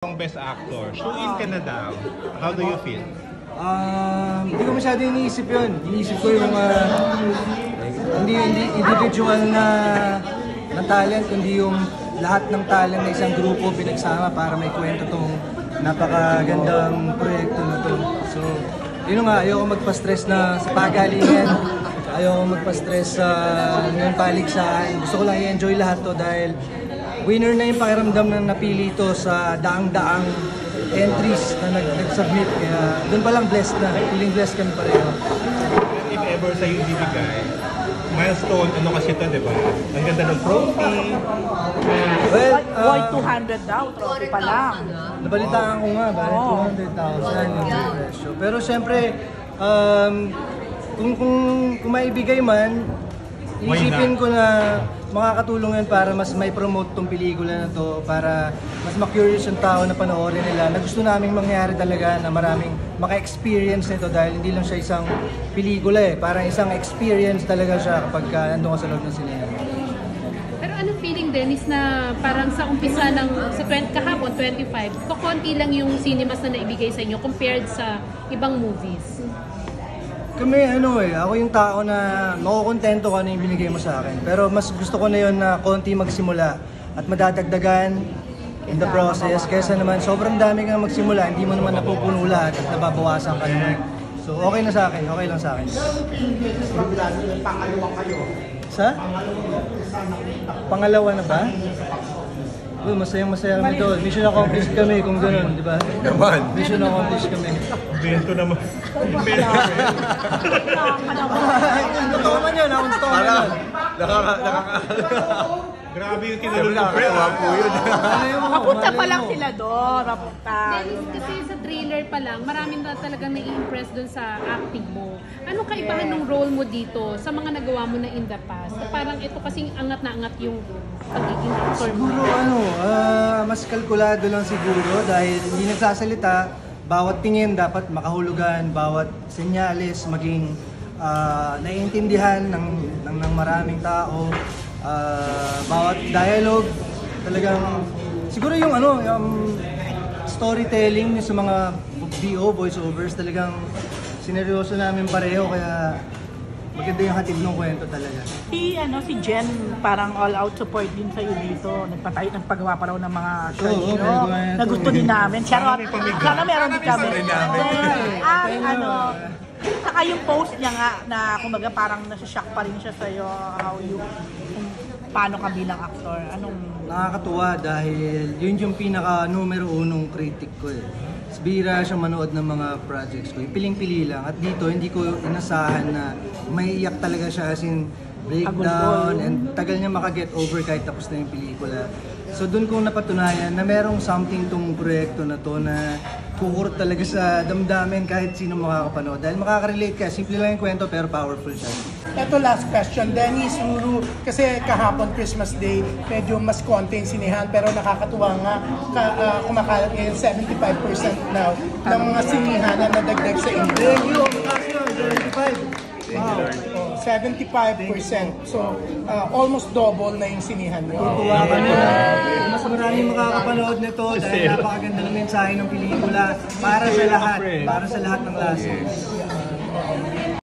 Ang best actor, shoe-in ka na daw. How do you feel? Hindi ko masyado iniisip yun. Iniisip ko yung hindi individual na talent, kundi yung lahat ng talent na isang grupo pinagsama para may kwento tong napakagandang proyekto na to. So, yun nga, ayoko magpa-stress na sa pagalingan. Ayoko magpa-stress sa ng paligsahan. Gusto ko lang i-enjoy lahat to dahil winner na yung pakiramdam na napili ito sa daang-daang entries na nag-submit. Kaya doon palang blessed na. Feeling blessed kami pareho. If ever sa'yo ibibigay, milestone, ano kasi ito, di ba? Ang ganda ng trophy. Well, Boy, 200 daw, trophy pa lang. nabalitaan ko nga ba? 200,000 yung presyo. Pero syempre, kung maibigay man, isipin ko na makakatulong yan para mas may promote tong pelikula na to, para mas ma-curious yung tao na panoorin nila, na gusto naming mangyari talaga na maraming maka-experience nito dahil hindi lang siya isang pelikula parang isang experience talaga siya kapag nandun ka sa loob ng sinema. Pero anong feeling, Dennis, na parang sa umpisa ng kahapon, 25, konti lang yung cinemas na naibigay sa inyo compared sa ibang movies? Kami ako yung tao na makukontento kung ano yung binigay mo sa akin. Pero mas gusto ko na yun na konti magsimula at madadagdagan in the process. Kaysa naman sobrang dami kang magsimula, hindi mo naman napupuno lahat at nababawasan ka naman. So okay na sa akin, okay lang sa akin. Pangalawa kayo. Sa? Pangalawa na ba? Masayang-masaya kami doon. Mission accomplished kami kung gano'n, di ba? Naman. Mission accomplished kami. Bento naman. Totoo man yun, totoo man yun. Grabe yung tinulong ng friend. Wapo yun. Mapunta pa lang sila doon, mapunta. Dennis, kasi sa trailer pa lang, maraming na talagang nai-impress dun sa acting mo. Anong kaibahan ng role mo dito sa mga nagawa mo na in the past? Parang ito kasing angat na angat yung pagiging actor mo. Siguro mas kalkulado lang siguro dahil hindi nagsasalita. Bawat tingin dapat makahulugan, bawat senyales maging naiintindihan ng maraming tao. Bawat dialogue talagang siguro yung yung storytelling sa mga VO voiceovers talagang sineryoso namin pareho kaya maganda yung hatid ng kwento talaga. Si Jen parang all out support din sa iyo dito. Nagpagawa pa raw ng mga short na gusto din namin. Sana meron din kami. Saka yung post niya nga na kumbaga parang nasa-shock pa rin siya sa'yo paano ka bilang aktor? Nakakatuwa dahil yun yung pinaka numero unong critic ko Bira siya manood ng mga projects ko. Piling-pili lang. At dito, hindi ko inasahan na may iyak talaga siya as in breakdown and tagal niya makaget over kahit tapos na yung pelikula. So doon ko napatunayan na merong something tong proyekto na to na kukurot talaga sa damdamin kahit sino makakapanood. Dahil makaka-relate ka, simple lang yung kwento pero powerful siya. Ito last question, Dennis, Ruru, kasi kahapon Christmas Day, medyo mas konti yung sinehan pero nakakatuwa nga, kumakalat ngayon 75% now ng mga sinehan na nadagdag sa India. 75. Wow. 75%. So, almost double na yung sinihan nyo. Tutuwa kami na mas maraming makakapanood nito dahil napakaganda ng mensahe ng pelikula para sa lahat ng lasos.